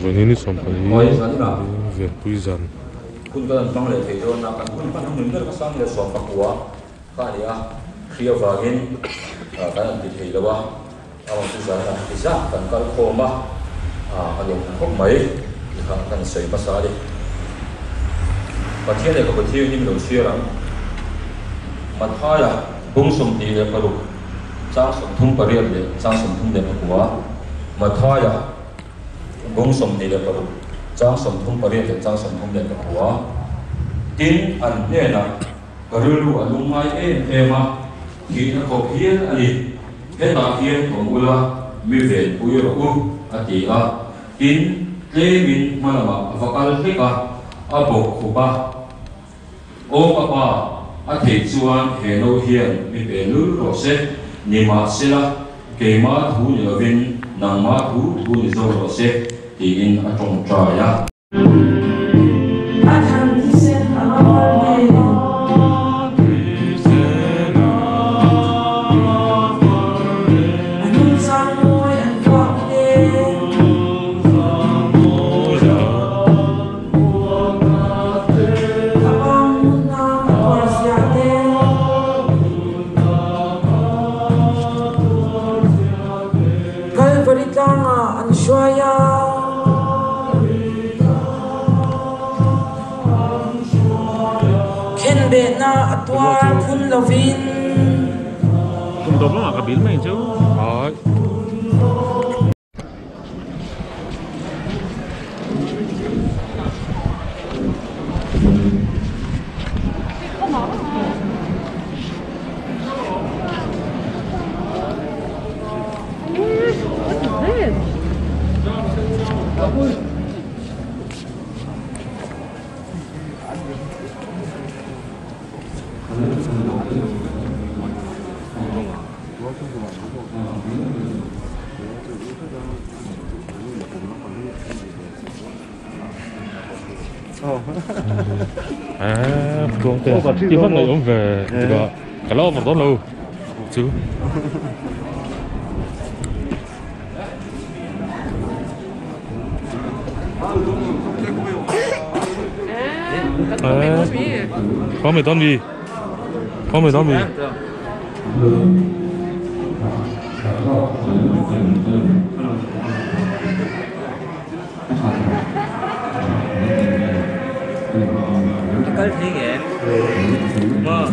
Ini sampai về túi dần. Kun kan bang le thei ron na kan kun kan hung ner ka sang le som pakua ka nia khia wagin kan ti thei lawa awang tu za na ti za kan kal khoma ani khom mai kan sei pasali pathian le ka pathian ni lo siarang mathaya bung som ti le paru chang som thum pariam le chang som thum le pakua mathaya bung som ti le paru chang som thum pariam le chang som thum le pakua tin an ne na karulu alungai ema ki na ko hian ani heta hian ko ula mi ve puiro u atia tin lemin malama avakal heka abo khuba o papa a thei chuan heno hian mi belul ro se nima sila keima thu ni lovin nangma thu ni zo ro se ti in atong tra ya Atuar pun lovin Cùng tốt lắm à, cả biến mày chứ. Đấy. Con tên chỉ phát này cũng về cái lo một đó lâu chứ. Có mày tóm gì? Có mày tóm gì? Cái gì vậy? Mà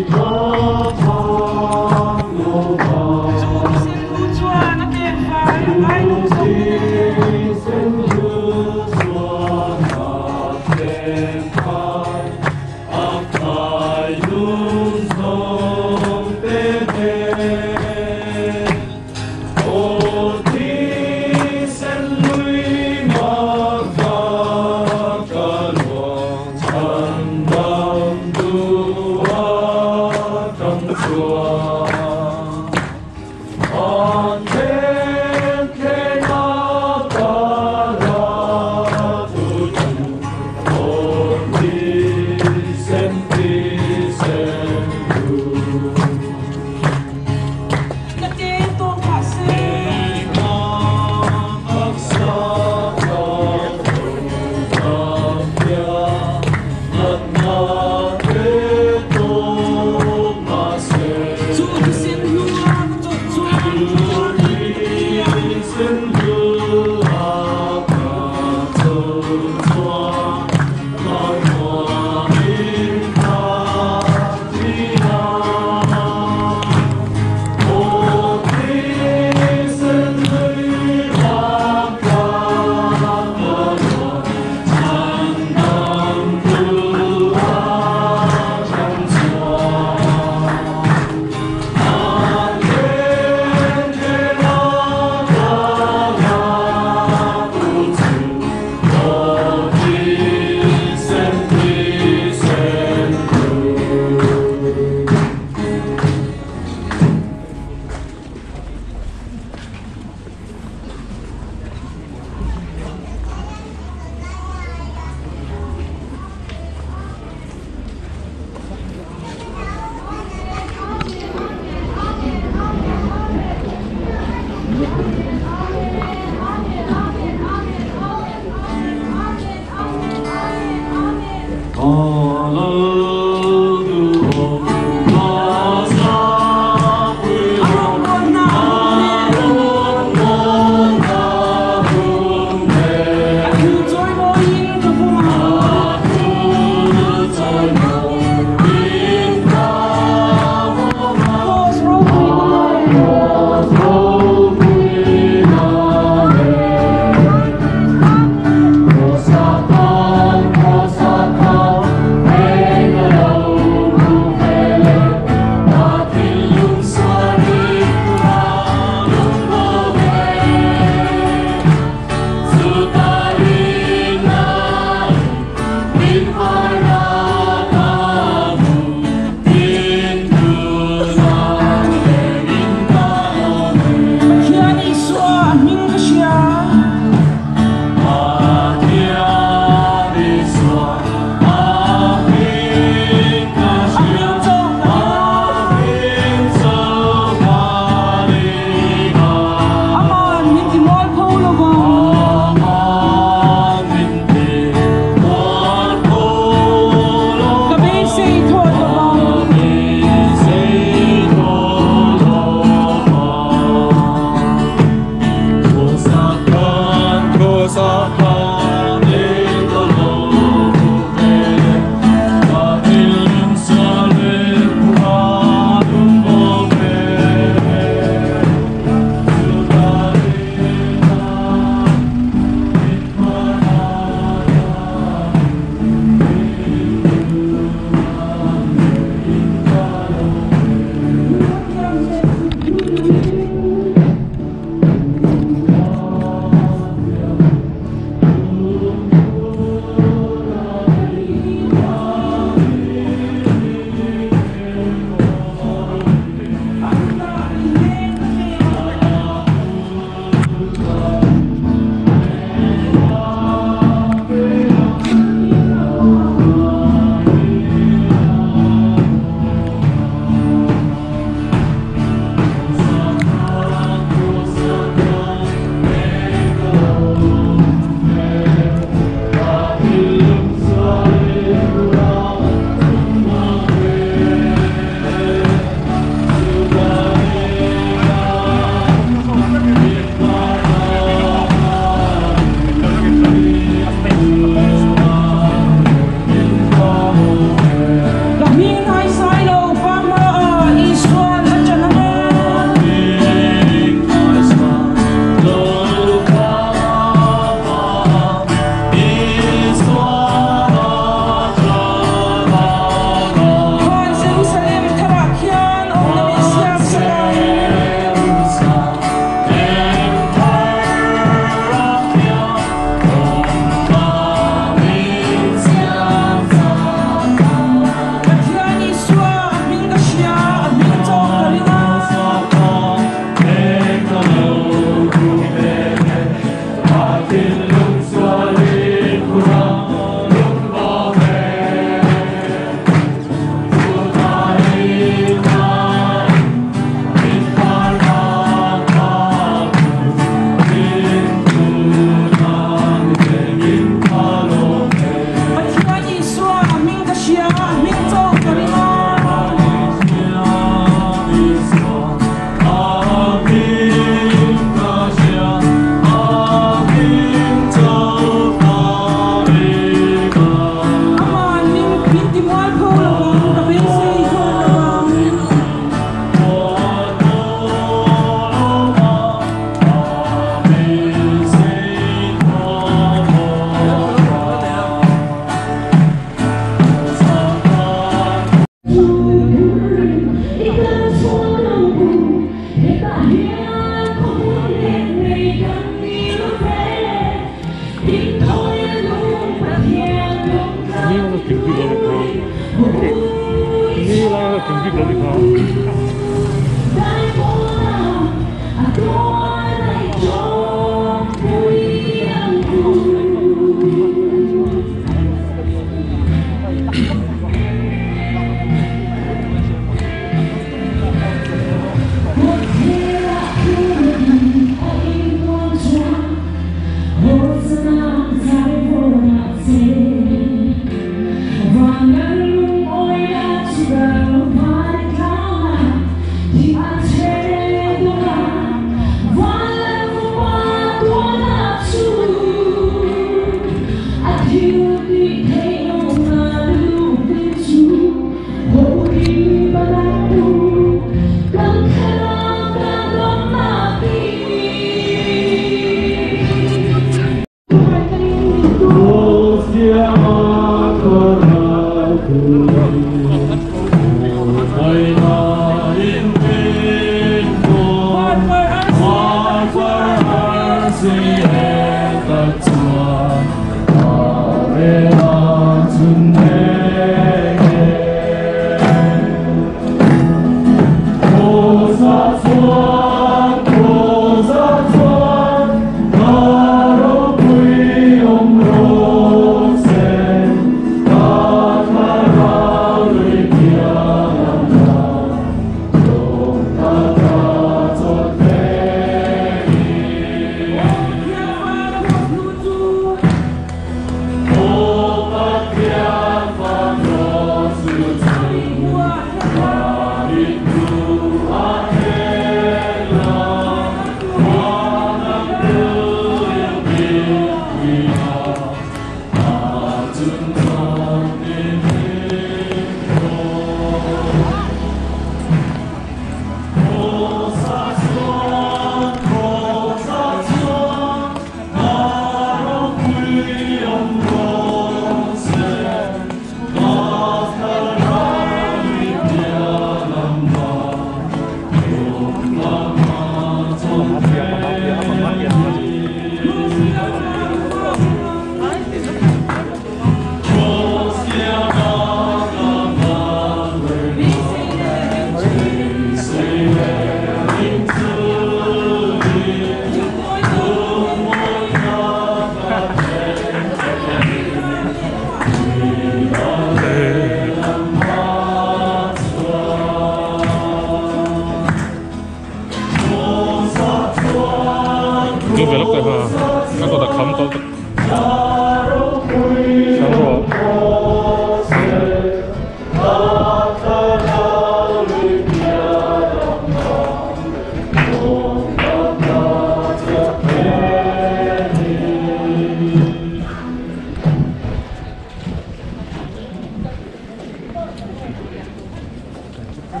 Phía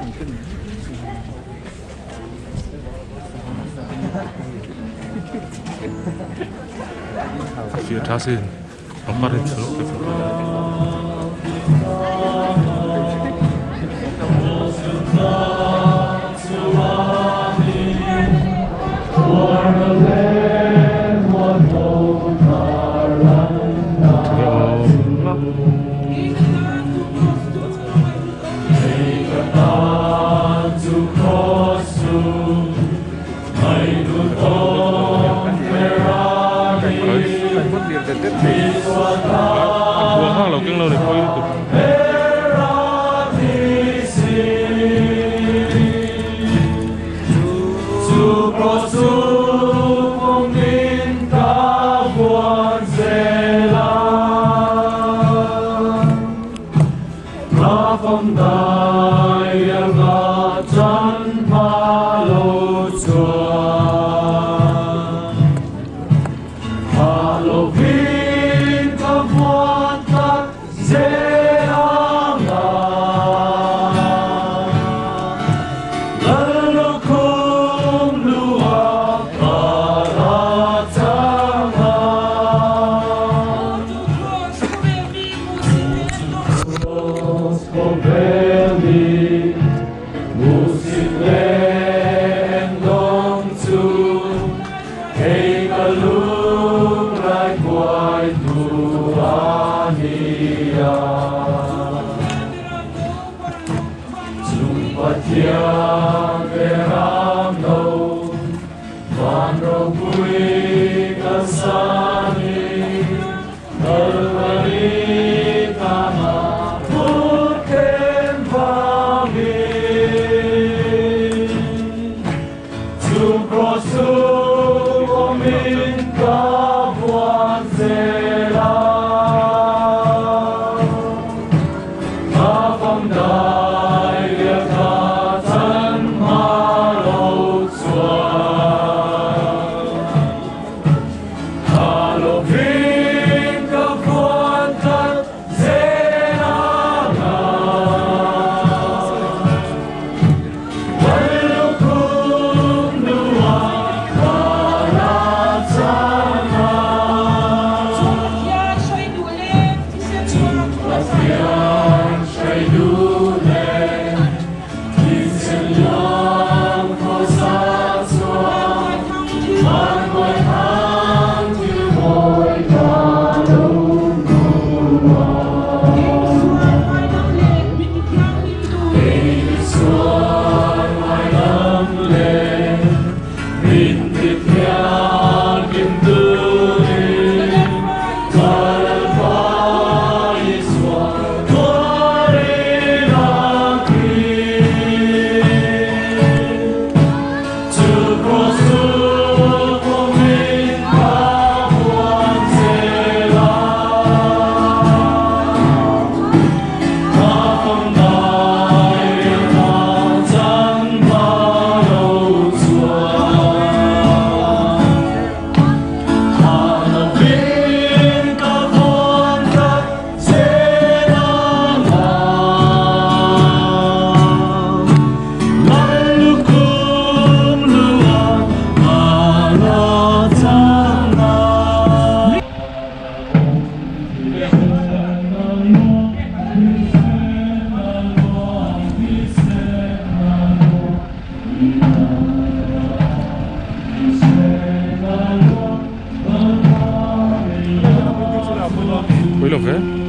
tra xin nó phát hiện số cái phần buông hang lầu kinh lâu này coi được. Lo ve?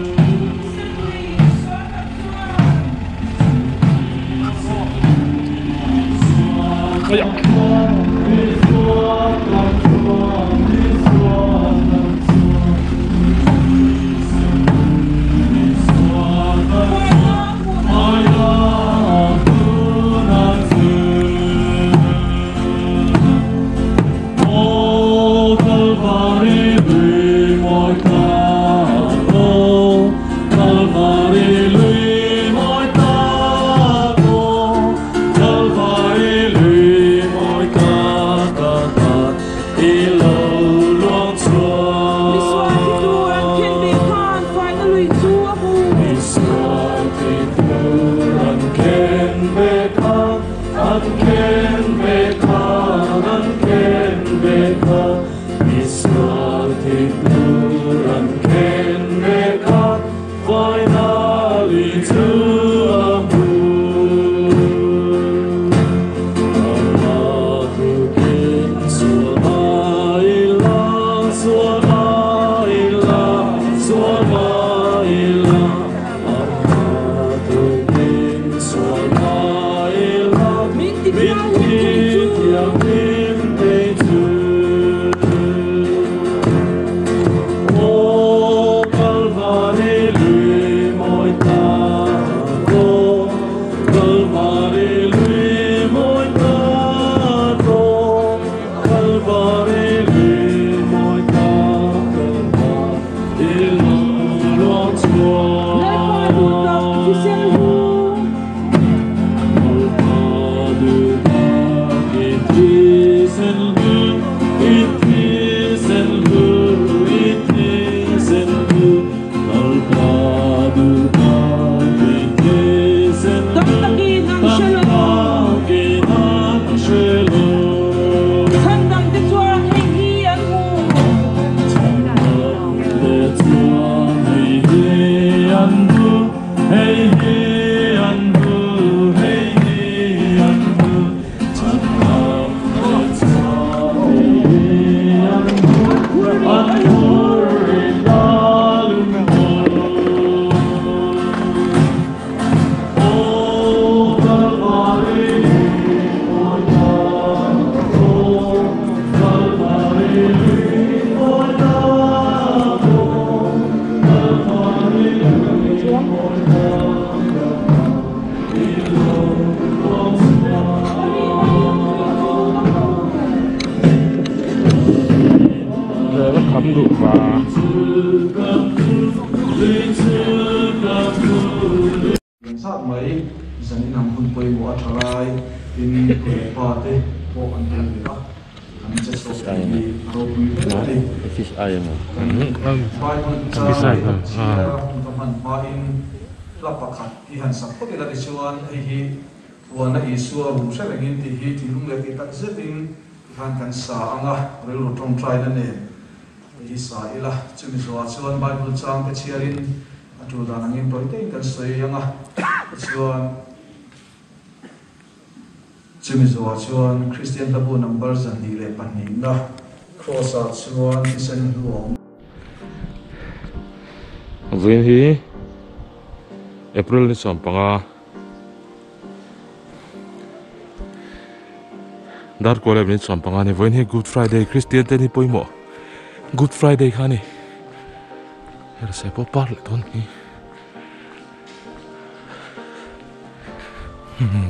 lắm đủ và sát mấy dân nằm hôn quay mua trái in quay ba thế bộ anh em gì đó anh sẽ số đi đâu cũng đi fish eye mà vài con trai tâm hành ba in lắp bạc khát thì hành sắp có thể là đi xuân hi tuần này xuân cũng sẽ là những thì lung lệ thì tận rất in hành cảnh sa anh à rồi lột trong trái đó nè thì sa ila chúng mình xuân bài bút trang cái chia in chủ đạo là những đối tượng cần xây dựng à xuân chúng mình xuân Christian tabu number dần đi lệ bản hình đó cross out xuân thì sen luồng Vin hi April ni som panga dar ko le ni som panga ni vin hi Good Friday Christian te ni poimo Good Friday khani her se po par le ton hi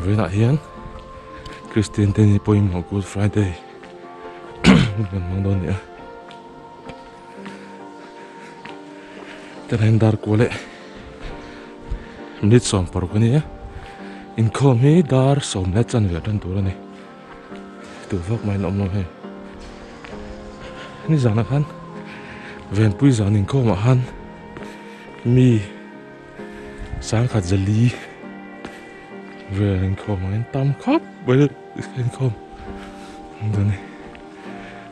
vin a hian Christian te ni poimo Good Friday gan mang don ni terang dar ko le nit som par ko ni in khom hi dar som le chan ve tan tur ani tu vak mai nom nom he ni zana khan ven pui zan in khom a han mi sang khat jali ven khom an tam khop bel in khom dani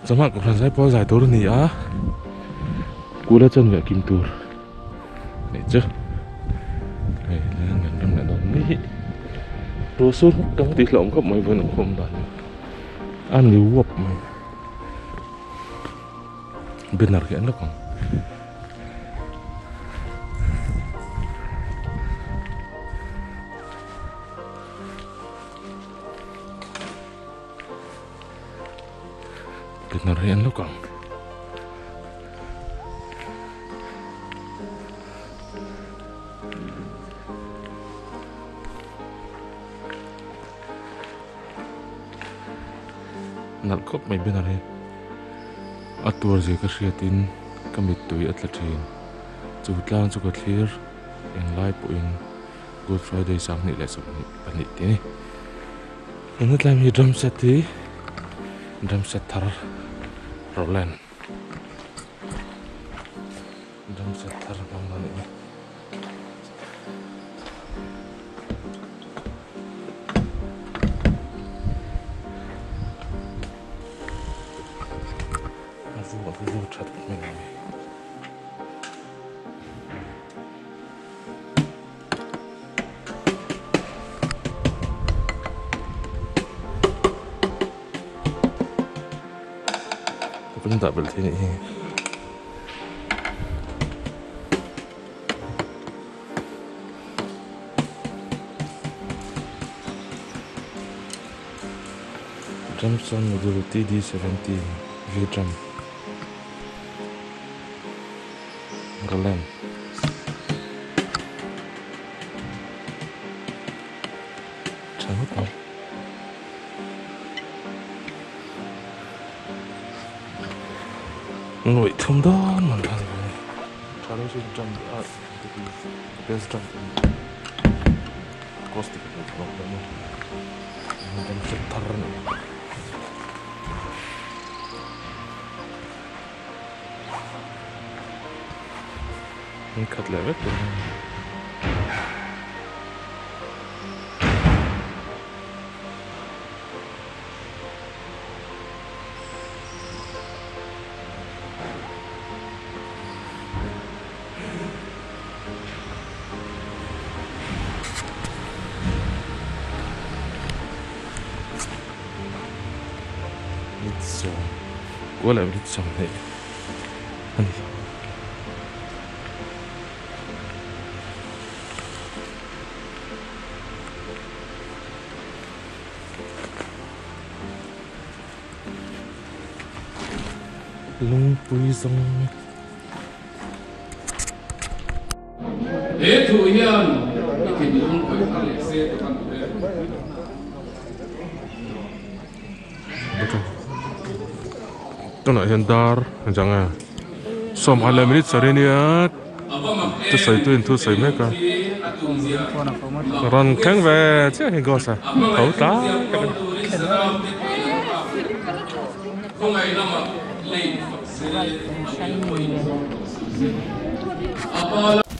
chama ko ran sai po zai tur ni a kula chan ve kim tur ni chứ này là ngàn năm là đòn mỹ đồ sốt trong tí lỏng có mấy vườn không đòn ăn liu quập mà bên nào hiện nó còn bên nào hiện nó còn nal khop mai ben ari atur je ka hriatin kamit tui atla thin chu tlang chu ka thlir en lai pu in Good Friday sang ni le so ni pani ti ni en tlam hi drum set thar roland drum set thar mang ni vô chặt mình vẫn tạo được thế này Johnson model TD70 V-Drum Galen chẳng hết đâu nội thông đó mà là trả lời xin trăm best trăm cost của nó là mình sẽ thar nữa mình cắt lại vết rồi It's wala ulit something ano lung pui song thu hiền thì những người khác lệ xe của thằng Ito na, yan dar, jangan som hala minute sarenia tu sai tu in tu sai me ka ron khang ve che he go sa khẩu ta không ai làm mà lấy